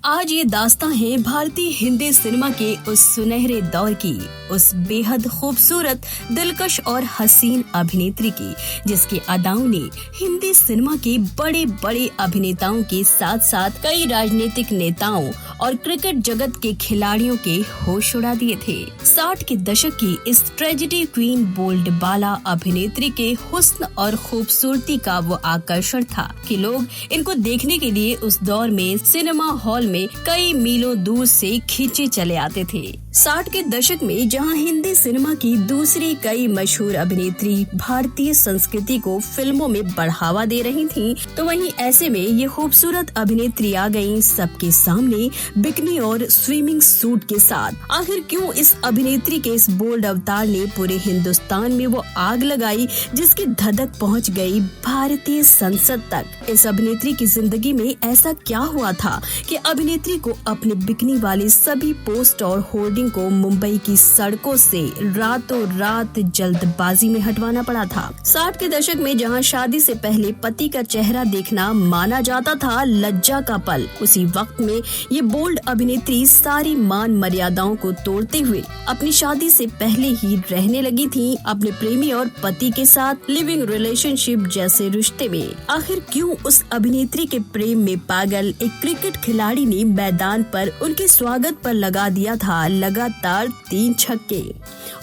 आज ये दास्तां है भारतीय हिंदी सिनेमा के उस सुनहरे दौर की, उस बेहद खूबसूरत, दिलकश और हसीन अभिनेत्री की, जिसकी अदाओं ने हिंदी सिनेमा के बड़े बड़े अभिनेताओं के साथ साथ कई राजनीतिक नेताओं और क्रिकेट जगत के खिलाड़ियों के होश उड़ा दिए थे। 60 के दशक की इस ट्रेजेडी क्वीन बोल्ड बाला अभिनेत्री के हुस्न और खूबसूरती का वो आकर्षण था कि लोग इनको देखने के लिए उस दौर में सिनेमा हॉल में कई मीलों दूर से खींचे चले आते थे। 60 के दशक में जहां हिंदी सिनेमा की दूसरी कई मशहूर अभिनेत्री भारतीय संस्कृति को फिल्मों में बढ़ावा दे रही थीं, तो वहीं ऐसे में ये खूबसूरत अभिनेत्री आ गईं सबके सामने बिकनी और स्विमिंग सूट के साथ। आखिर क्यों इस अभिनेत्री के इस बोल्ड अवतार ने पूरे हिंदुस्तान में वो आग लगाई जिसकी धधक पहुंच गई भारतीय संसद तक। इस अभिनेत्री की जिंदगी में ऐसा क्या हुआ था कि अभिनेत्री को अपने बिकनी वाले सभी पोस्ट और होर्डिंग को मुंबई की सड़कों से रातों रात जल्दबाजी में हटवाना पड़ा था। 60 के दशक में जहां शादी से पहले पति का चेहरा देखना माना जाता था लज्जा का पल, उसी वक्त में ये बोल्ड अभिनेत्री सारी मान मर्यादाओं को तोड़ते हुए अपनी शादी से पहले ही रहने लगी थी अपने प्रेमी और पति के साथ लिविंग रिलेशनशिप जैसे रिश्ते में। आखिर क्यों उस अभिनेत्री के प्रेम में पागल एक क्रिकेट खिलाड़ी ने मैदान पर उनके स्वागत पर लगा दिया था लगातार 3 छक्के,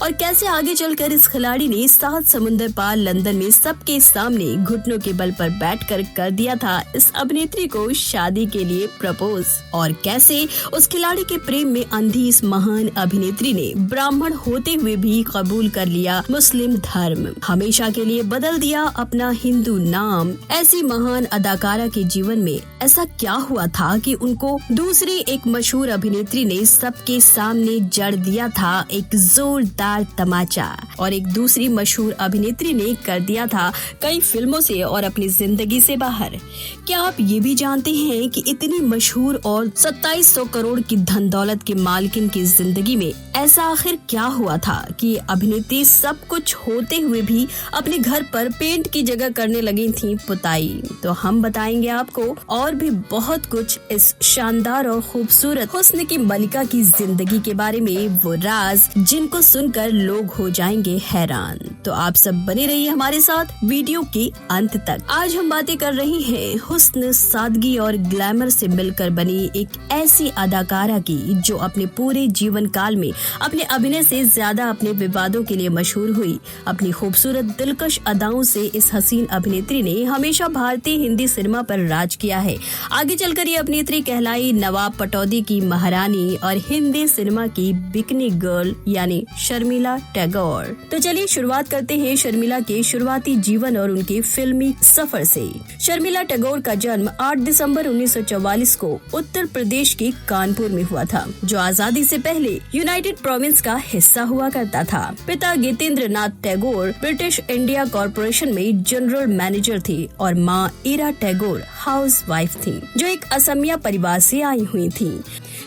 और कैसे आगे चलकर इस खिलाड़ी ने 7 समुंदर पार लंदन में सबके सामने घुटनों के बल पर बैठकर कर दिया था इस अभिनेत्री को शादी के लिए प्रपोज, और कैसे उस खिलाड़ी के प्रेम में अंधी इस महान अभिनेत्री ने ब्राह्मण होते हुए भी कबूल कर लिया मुस्लिम धर्म, हमेशा के लिए बदल दिया अपना हिंदू नाम। ऐसी महान अदाकारा के जीवन में ऐसा क्या हुआ था कि उनको दूसरी एक मशहूर अभिनेत्री ने सबके सामने जड़ दिया था एक जोरदार तमाचा, और एक दूसरी मशहूर अभिनेत्री ने कर दिया था कई फिल्मों से और अपनी जिंदगी से बाहर। क्या आप ये भी जानते हैं कि इतनी मशहूर और 2700 करोड़ की धन दौलत के मालकिन की जिंदगी में ऐसा आखिर क्या हुआ था कि अभिनेत्री सब कुछ होते हुए भी अपने घर पर पेंट की जगह करने लगी थी पुताई? तो हम बताएंगे आपको और भी बहुत कुछ इस शानदार और खूबसूरत हुस्न की मलिका की जिंदगी के बारे में, वो राज जिनको सुनकर लोग हो जाएंगे हैरान। तो आप सब बने रहिए हमारे साथ वीडियो के अंत तक। आज हम बातें कर रहे हैं हुस्न, सादगी और ग्लैमर से मिलकर बनी एक ऐसी अदाकारा की जो अपने पूरे जीवन काल में अपने अभिनय से ज्यादा अपने विवादों के लिए मशहूर हुई। अपनी खूबसूरत दिलकश अदाओं से इस हसीन अभिनेत्री ने हमेशा भारतीय हिंदी सिनेमा पर राज किया है। आगे चलकर ये अभिनेत्री कहलाई नवाब पटौदी की महारानी और हिंदी सिनेमा की बिकनी गर्ल यानी शर्मिला टैगोर। तो चलिए शुरुआत करते हैं शर्मिला के शुरुआती जीवन और उनके फिल्मी सफर से। शर्मिला टैगोर का जन्म 8 दिसंबर 1944 को उत्तर प्रदेश के कानपुर में हुआ था, जो आजादी से पहले यूनाइटेड प्रोविंस का हिस्सा हुआ करता था। पिता गितेंद्र Nath Tagore British India corporation में जनरल मैनेजर थे और माँ ईरा टैगोर हाउस वाइफ थी, जो एक असमिया परिवार से आई हुई थी।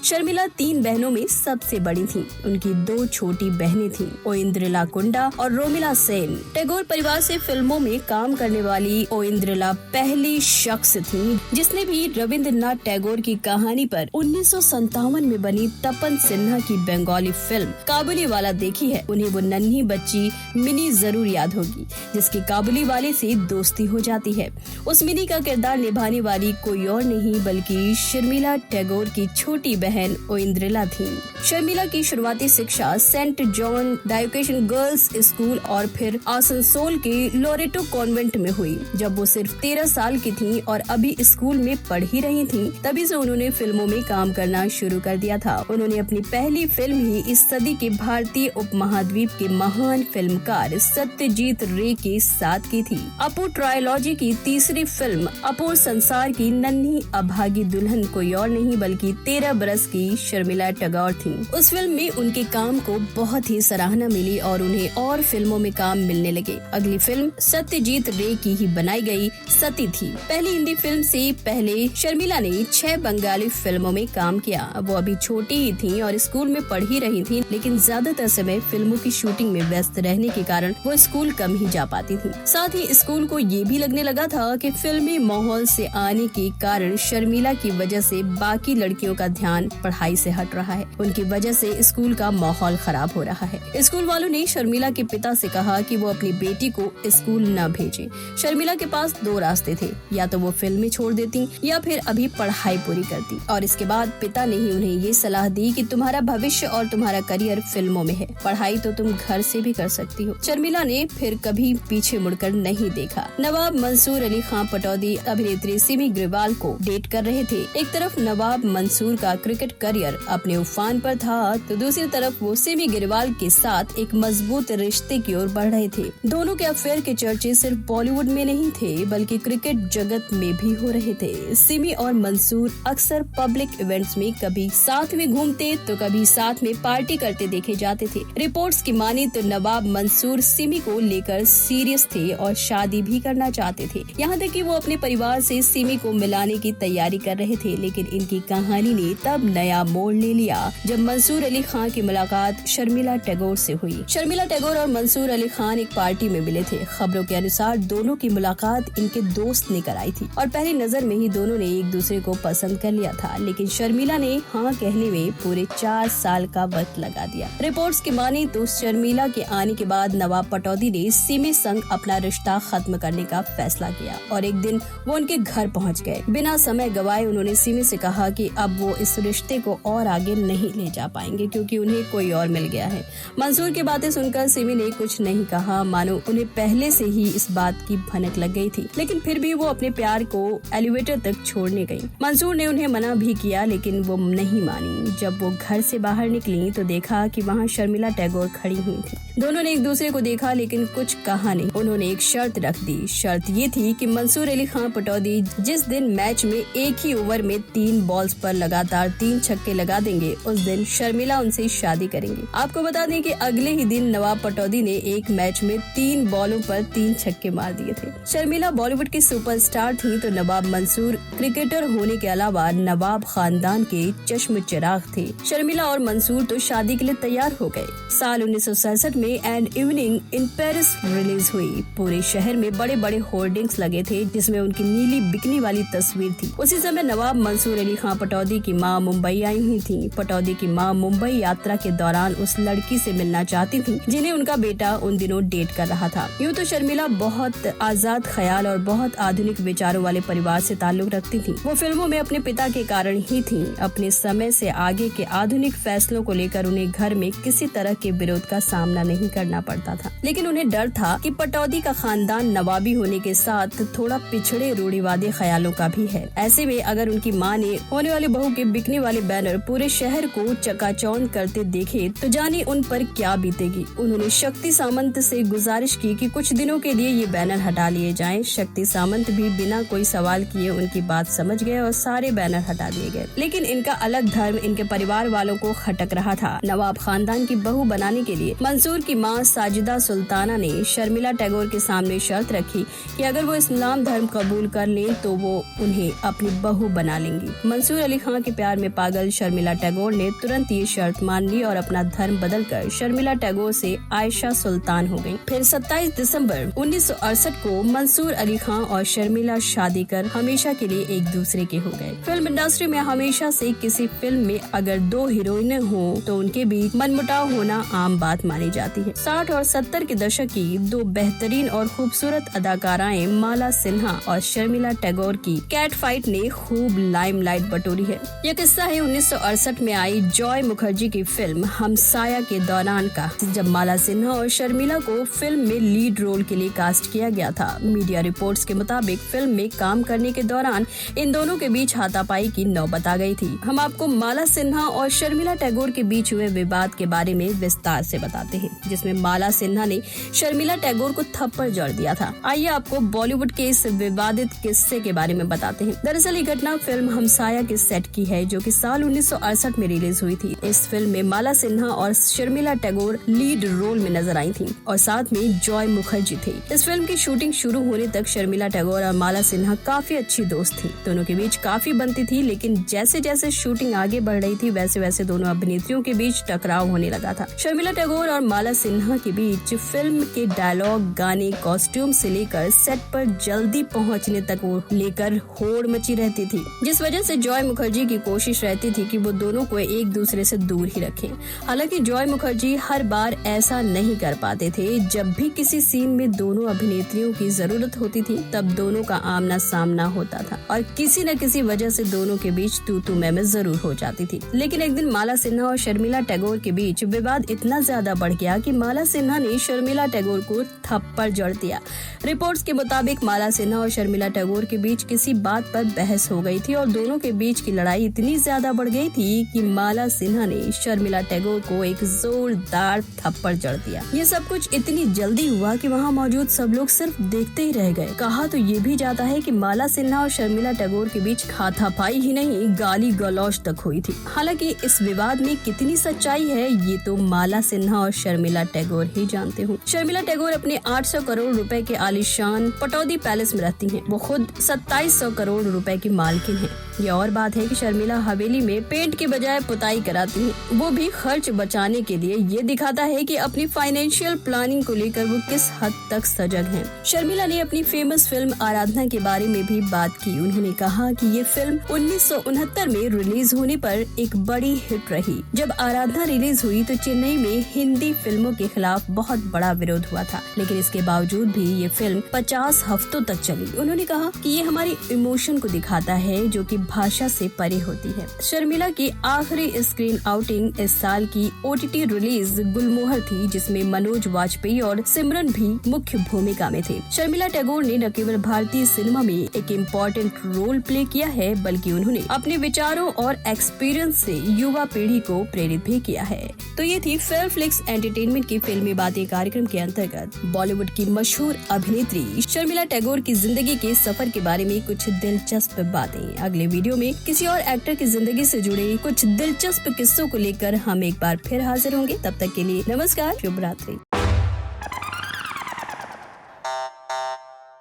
शर्मिला 3 बहनों में सबसे बड़ी थी। उनकी 2 छोटी बहनें थीं, ओइंद्रिला कुंडा और रोमिला सेन। टैगोर परिवार से फिल्मों में काम करने वाली ओइंद्रिला पहली शख्स थी जिसने भी रविंद्रनाथ टैगोर की कहानी पर 1957 में बनी तपन सिन्हा की बंगाली फिल्म काबुली वाला देखी है। उन्हें वो नन्ही बच्ची मिनी जरूर याद होगी जिसकी काबुली वाले से दोस्ती हो जाती है। उस मिनी का किरदार निभाने वाली कोई और नहीं बल्कि शर्मिला टैगोर की छोटी बहन ओइंद्रिला थी। शर्मिला की शुरुआती शिक्षा सेंट जॉन डायोकेशन गर्ल्स स्कूल और फिर आसनसोल के लोरेटो कॉन्वेंट में हुई। जब वो सिर्फ 13 साल की थी और अभी स्कूल में पढ़ ही रही थी, तभी से उन्होंने फिल्मों में काम करना शुरू कर दिया था। उन्होंने अपनी पहली फिल्म ही इस सदी के भारतीय उपमहाद्वीप के महान फिल्मकार सत्यजीत रे के साथ की थी। अपू ट्रायोलॉजी की तीसरी फिल्म अपूर संसार की नन्ही अभागी दुल्हन कोई और नहीं बल्कि 13 बरस क्लास की शर्मिला टैगोर थीं। उस फिल्म में उनके काम को बहुत ही सराहना मिली और उन्हें और फिल्मों में काम मिलने लगे। अगली फिल्म सत्यजीत रे की ही बनाई गई सती थी। पहली हिंदी फिल्म से पहले शर्मिला ने 6 बंगाली फिल्मों में काम किया। वो अभी छोटी ही थी और स्कूल में पढ़ ही रही थी, लेकिन ज्यादातर समय फिल्मों की शूटिंग में व्यस्त रहने के कारण वो स्कूल कम ही जा पाती थी। साथ ही स्कूल को ये भी लगने लगा था कि फिल्मी माहौल से आने के कारण शर्मिला की वजह से बाकी लड़कियों का ध्यान पढ़ाई से हट रहा है। उनकी वजह से स्कूल का माहौल खराब हो रहा है। स्कूल वालों ने शर्मिला के पिता से कहा कि वो अपनी बेटी को स्कूल न भेजे। शर्मिला के पास 2 रास्ते थे, या तो वो फिल्में छोड़ देती या फिर अभी पढ़ाई पूरी करती। और इसके बाद पिता ने ही उन्हें ये सलाह दी कि तुम्हारा भविष्य और तुम्हारा करियर फिल्मों में है, पढ़ाई तो तुम घर से भी कर सकती हो। शर्मिला ने फिर कभी पीछे मुड़कर नहीं देखा। नवाब मंसूर अली खान पटौदी अभिनेत्री सिमी ग्रेवाल को डेट कर रहे थे। एक तरफ नवाब मंसूर का क्रिकेट करियर अपने उफान पर था, तो दूसरी तरफ वो सिमी ग्रेवाल के साथ एक मजबूत रिश्ते की ओर बढ़ रहे थे। दोनों के अफेयर के चर्चे सिर्फ बॉलीवुड में नहीं थे, बल्कि क्रिकेट जगत में भी हो रहे थे। सिमी और मंसूर अक्सर पब्लिक इवेंट्स में कभी साथ में घूमते तो कभी साथ में पार्टी करते देखे जाते थे। रिपोर्ट्स की माने तो नवाब मंसूर सिमी को लेकर सीरियस थे और शादी भी करना चाहते थे। यहाँ तक कि वो अपने परिवार से सिमी को मिलाने की तैयारी कर रहे थे। लेकिन इनकी कहानी ने तब नया मोड़ ले लिया जब मंसूर अली खान की मुलाकात शर्मिला टैगोर से हुई। शर्मिला टैगोर और मंसूर अली खान एक पार्टी में मिले थे। खबरों के अनुसार दोनों की मुलाकात इनके दोस्त ने कराई थी और पहली नजर में ही दोनों ने एक दूसरे को पसंद कर लिया था। लेकिन शर्मिला ने हाँ कहने में पूरे 4 साल का वक्त लगा दिया। रिपोर्ट्स की माने तो शर्मिला के आने के बाद नवाब पटौदी ने सिमी संग अपना रिश्ता खत्म करने का फैसला किया और एक दिन वो उनके घर पहुंच गए। बिना समय गवाए उन्होंने सिमी से कहा कि अब वो इस रिश्ते को और आगे नहीं ले जा पाएंगे क्योंकि उन्हें कोई और मिल गया है। मंसूर की बातें सुनकर सिमी ने कुछ नहीं कहा, मानो उन्हें पहले से ही इस बात की भनक लग गई थी। लेकिन फिर भी वो अपने प्यार को एलिवेटर तक छोड़ने गई। मंसूर ने उन्हें मना भी किया, लेकिन वो नहीं मानी। जब वो घर से बाहर निकली तो देखा कि वहाँ शर्मिला टैगोर खड़ी हुई थी। दोनों ने एक दूसरे को देखा, लेकिन कुछ कहा नहीं। उन्होंने एक शर्त रख दी। शर्त ये थी कि मंसूर अली खान पटौदी जिस दिन मैच में एक ही ओवर में 3 बॉल्स पर लगातार 3 छक्के लगा देंगे, उस दिन शर्मिला उनसे शादी करेंगी। आपको बता दें कि अगले ही दिन नवाब पटौदी ने एक मैच में 3 बॉलों पर 3 छक्के मार दिए थे। शर्मिला बॉलीवुड की सुपरस्टार थी, तो नवाब मंसूर क्रिकेटर होने के अलावा नवाब खानदान के चश्म चिराग थे। शर्मिला और मंसूर तो शादी के लिए तैयार हो गए। साल 1967 में an evening in Paris release हुई। पूरे शहर में बड़े बड़े होर्डिंग्स लगे थे जिसमें उनकी नीली बिकनी वाली तस्वीर थी। उसी समय नवाब मंसूर अली खान पटौदी की मां मुंबई आई हुई थी। पटौदी की मां मुंबई यात्रा के दौरान उस लड़की से मिलना चाहती थी जिन्हें उनका बेटा उन दिनों डेट कर रहा था। यूँ तो शर्मिला बहुत आजाद ख्याल और बहुत आधुनिक विचारों वाले परिवार से ताल्लुक रखती थी। वो फिल्मों में अपने पिता के कारण ही थी। अपने समय से आगे के आधुनिक फैसलों को लेकर उन्हें घर में किसी तरह के विरोध का सामना नहीं करना पड़ता था। लेकिन उन्हें डर था कि पटौदी का खानदान नवाबी होने के साथ थोड़ा पिछड़े रूढ़िवादी ख्यालों का भी है। ऐसे में अगर उनकी माँ ने होने वाली बहू के बिकने वाले बैनर पूरे शहर को चकाचौंध करते देखे तो जाने उन पर क्या बीतेगी। उन्होंने शक्ति सामंत से गुजारिश की कि कुछ दिनों के लिए ये बैनर हटा लिए जाएं। शक्ति सामंत भी बिना कोई सवाल किए उनकी बात समझ गए और सारे बैनर हटा दिए गए। लेकिन इनका अलग धर्म इनके परिवार वालों को खटक रहा था। नवाब खानदान की बहू बनाने के लिए मंसूर की मां साजिदा सुल्ताना ने शर्मिला टैगोर के सामने शर्त रखी कि अगर वो इस्लाम धर्म कबूल कर लें तो वो उन्हें अपनी बहू बना लेंगी। मंसूर अली खान के प्यार में पागल शर्मिला टैगोर ने तुरंत ये शर्त मान ली और अपना धर्म बदलकर शर्मिला टैगोर से आयशा सुल्तान हो गयी। फिर 27 दिसंबर 1968 को मंसूर अली खान और शर्मिला शादी कर हमेशा के लिए एक दूसरे के हो गए। फिल्म इंडस्ट्री में हमेशा से किसी फिल्म में अगर 2 हीरोइनें हो तो उनके बीच मनमुटाव होना आम बात मानी जाती है। 60 और 70 के दशक की 2 बेहतरीन और खूबसूरत अदाकाराएं माला सिन्हा और शर्मिला टैगोर की कैट फाइट ने खूब लाइमलाइट बटोरी है। यह किस्सा है 1968 में आई जॉय मुखर्जी की फिल्म हमसाया के दौरान का, जब माला सिन्हा और शर्मिला को फिल्म में लीड रोल के लिए कास्ट किया गया था। मीडिया रिपोर्ट्स के मुताबिक फिल्म में काम करने के दौरान इन दोनों के बीच हाथापाई की नौबत आ गई थी। हम आपको माला सिन्हा और शर्मिला टैगोर के बीच हुए विवाद के बारे में विस्तार से बताते हैं, जिसमें माला सिन्हा ने शर्मिला टैगोर को थप्पड़ जड़ दिया था। आइए आपको बॉलीवुड के इस विवादित किस्से के बारे में बताते हैं। दरअसल ये घटना फिल्म हमसाया के सेट की है, जो कि कि साल 1968 में रिलीज हुई थी। इस फिल्म में माला सिन्हा और शर्मिला टैगोर लीड रोल में नजर आई थी और साथ में जॉय मुखर्जी थे। इस फिल्म की शूटिंग शुरू होने तक शर्मिला टैगोर और माला सिन्हा काफी अच्छी दोस्त थी। दोनों के बीच काफी बनती थी, लेकिन जैसे जैसे शूटिंग आगे बढ़ रही थी वैसे वैसे दोनों अभिनेत्रियों के बीच टकराव होने लगा था। शर्मिला टैगोर और माला सिन्हा के बीच फिल्म के डायलॉग, गाने, कॉस्ट्यूम से लेकर सेट पर जल्दी पहुंचने तक वो लेकर होड़ मची रहती थी, जिस वजह से जॉय मुखर्जी की कोशिश रहती थी कि वो दोनों को एक दूसरे से दूर ही रखें। हालांकि जॉय मुखर्जी हर बार ऐसा नहीं कर पाते थे। जब भी किसी सीन में दोनों अभिनेत्रियों की जरूरत होती थी तब दोनों का आमना सामना होता था और किसी न किसी वजह से दोनों के बीच तू मैं जरूर हो जाती थी। लेकिन एक दिन माला सिन्हा और शर्मिला टैगोर के बीच विवाद इतना ज्यादा बढ़ गया कि माला सिन्हा ने शर्मिला टैगोर को थप्पड़ जड़ दिया। रिपोर्ट्स के मुताबिक माला सिन्हा और शर्मिला टैगोर के बीच किसी बात पर बहस हो गई थी और दोनों के बीच की लड़ाई इतनी ज्यादा बढ़ गई थी कि माला सिन्हा ने शर्मिला टैगोर को एक जोरदार थप्पड़ जड़ दिया। ये सब कुछ इतनी जल्दी हुआ कि वहाँ मौजूद सब लोग सिर्फ देखते ही रह गए। कहा तो ये भी जाता है कि माला सिन्हा और शर्मिला टैगोर के बीच हाथापाई ही नहीं, गाली गलौज तक हुई थी। हालांकि इस विवाद में कितनी सच्चाई है ये तो माला सिन्हा और शर्मिला टैगोर ही जानते हो। शर्मिला टैगोर अपने 800 करोड़ रुपए के आलीशान पटौदी पैलेस में रहती हैं। वो खुद 2700 करोड़ रुपए की मालकिन है। ये और बात है कि शर्मिला हवेली में पेंट के बजाय पुताई कराती है, वो भी खर्च बचाने के लिए। ये दिखाता है कि अपनी फाइनेंशियल प्लानिंग को लेकर वो किस हद तक सजग हैं। शर्मिला ने अपनी फेमस फिल्म आराधना के बारे में भी बात की। उन्होंने कहा कि ये फिल्म 1969 में रिलीज होने पर एक बड़ी हिट रही। जब आराधना रिलीज हुई तो चेन्नई में हिंदी फिल्मों के खिलाफ बहुत बड़ा विरोध हुआ था, लेकिन इसके बावजूद भी ये फिल्म 50 हफ्तों तक चली। उन्होंने कहा कि ये हमारी इमोशन को दिखाता है जो कि भाषा से परे होती है। शर्मिला की आखिरी स्क्रीन आउटिंग इस साल की OTT रिलीज गुलमोहर थी, जिसमें मनोज वाजपेयी और सिमरन भी मुख्य भूमिका में थे। शर्मिला टैगोर ने न केवल भारतीय सिनेमा में एक इम्पोर्टेंट रोल प्ले किया है, बल्कि उन्होंने अपने विचारों और एक्सपीरियंस से युवा पीढ़ी को प्रेरित भी किया है। तो ये थी फिल्म फ्लिक्स एंटरटेनमेंट की फिल्मी बातें कार्यक्रम के अंतर्गत बॉलीवुड की मशहूर अभिनेत्री शर्मिला टैगोर की जिंदगी के सफर के बारे में कुछ दिलचस्प बातें। अगले वीडियो में किसी और एक्टर की जिंदगी से जुड़े कुछ दिलचस्प किस्सों को लेकर हम एक बार फिर हाजिर होंगे। तब तक के लिए नमस्कार, शुभ रात्रि।